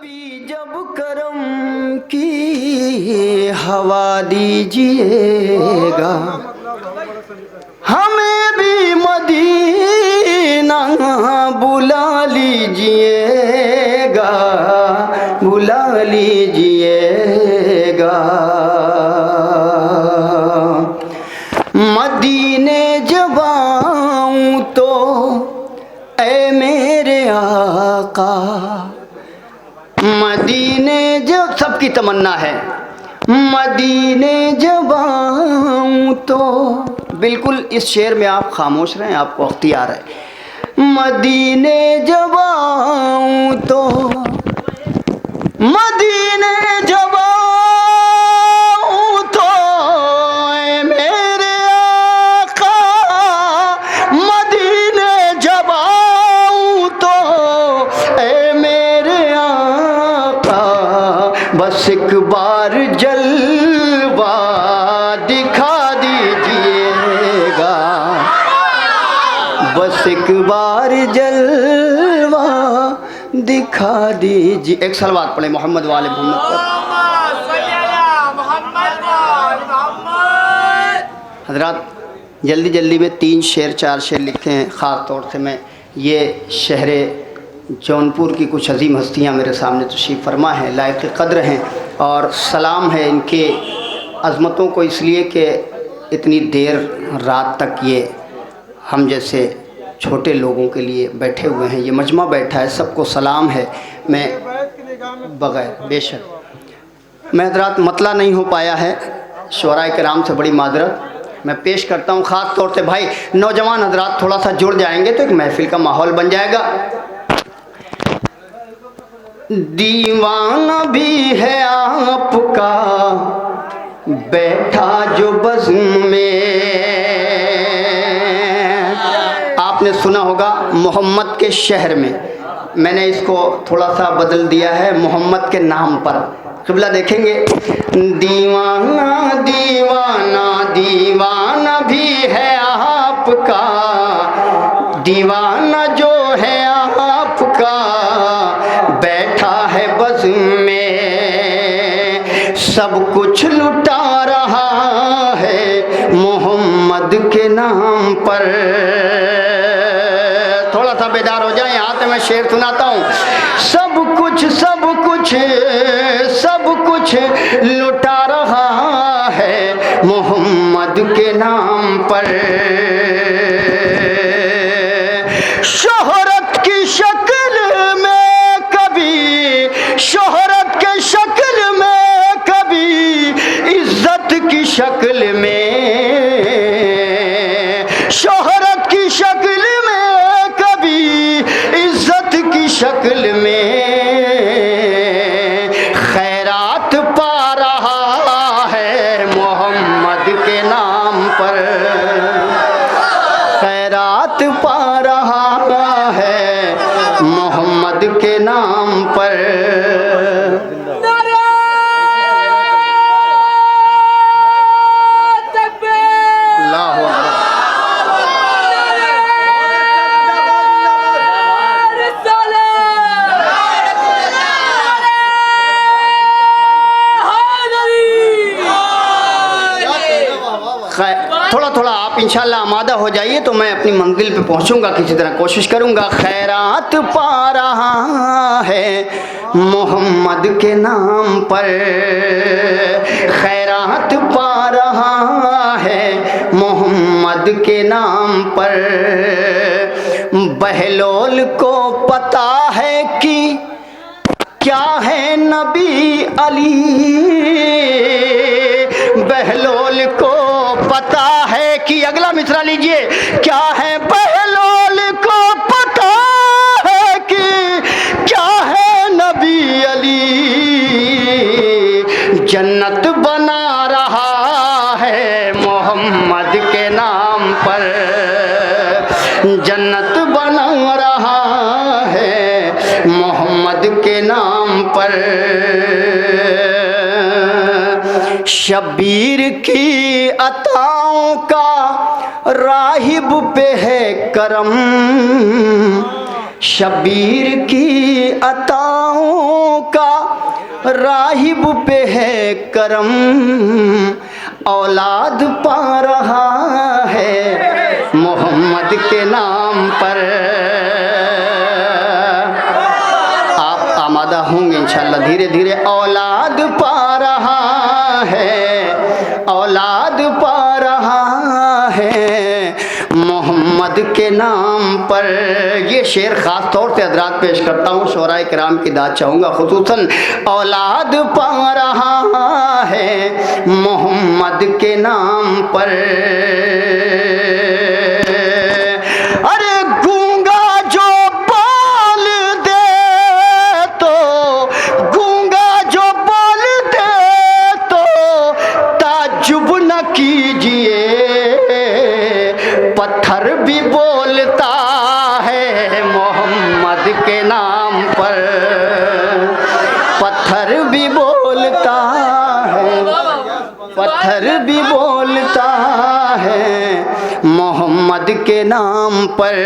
नबी जब करम की हवा दीजिएगा, हमें भी मदीना बुला लीजिएगा, बुला लीजिएगा। मदीने जब आऊं तो ऐ मेरे आका, मदीने जब, सबकी तमन्ना है, मदीने जब आऊं तो, बिल्कुल इस शेर में आप खामोश रहें, आपको अख्तियार है। मदीने जब आऊं तो, मदीने जब आऊं तो ऐ मेरे आका, मदीने जब आऊं तो ऐ मेरे आका, बस एक बार जलवा दिखा दीजिएगा, बस एक बार जलवा दिखा दीजिए। एक सलवात पढ़े मोहम्मद वाले मोहम्मद पर। हजरात जल्दी जल्दी में 3 शेर 4 शेर लिखे हैं। ख़ास तौर से मैं ये शहर जौनपुर की कुछ अजीम हस्तियाँ मेरे सामने तशरीफ़ फरमा हैं, लायक क़द्र हैं, और सलाम है इनके अज़मतों को, इसलिए कि इतनी देर रात तक ये हम जैसे छोटे लोगों के लिए बैठे हुए हैं। ये मजमा बैठा है, सबको सलाम है। मैं बग़ैर बेशक मैं हज़रात मतला नहीं हो पाया है, शुअरा किराम से बड़ी माजरत मैं पेश करता हूँ। ख़ास तौर से भाई नौजवान हज़रात थोड़ा सा जुड़ जाएंगे तो एक महफिल का माहौल बन जाएगा। दीवाना भी है आपका बैठा जो बज़्म में, आपने सुना होगा मोहम्मद के शहर में, मैंने इसको थोड़ा सा बदल दिया है मोहम्मद के नाम पर। क़िबला देखेंगे, दीवाना दीवाना दीवाना भी है आपका, दीवाना जो है आपका बैठा है बज़्म में, सब कुछ लुटा रहा है मोहम्मद के नाम पर। थोड़ा सा बेदार हो जाए, यहाँ से मैं शेर सुनाता हूँ। सब कुछ सब कुछ सब कुछ लुटा रहा है मोहम्मद के नाम पर। शोहरत की शक्ल में कभी, शोहरत के शक्ल में कभी, इज्जत की शक्ल में, शोहरत की शक्ल में कभी, इज्जत की शक्ल में खैरात पा रहा है मोहम्मद के नाम पर, खैरात पा रहा है मोहम्मद के नाम पर। थोड़ा थोड़ा आप इंशाल्लाह आमादा हो जाइए तो मैं अपनी मंजिल पे पहुंचूंगा, किसी तरह कोशिश करूंगा। खैरात पा रहा है मोहम्मद के नाम पर, खैरात पा रहा है मोहम्मद के नाम पर। बहलोल को पता है कि क्या है नबी अली, बहलोल को पता है कि, अगला मिसरा लीजिए, क्या है बहलोल को पता है कि क्या है नबी अली, जन्नत बना रहा है मोहम्मद के नाम पर, जन्नत बना रहा है मोहम्मद के नाम पर। शबीर की अताओं का राहिब पे है करम, शबीर की अताओं का राहिब पे है करम, औलाद पा रहा है मोहम्मद के नाम पर। आप आमादा होंगे इंशाअल्लाह धीरे धीरे। औलाद पा रहा है, औलाद पा रहा है मोहम्मद के नाम पर। ये शेर ख़ास तौर से हज़रात पेश करता हूँ, शोराए किराम की दाद चाहूँगा खुसूसन। औलाद पा रहा है मोहम्मद के नाम पर। अरे गूंगा जो बोल दे तो, गूंगा जो बोल दे तो ताज्जुब न कीजिए, पत्थर भी बोलता है मोहम्मद के नाम पर। पत्थर भी बोलता है, पत्थर भी बोलता है मोहम्मद के नाम पर।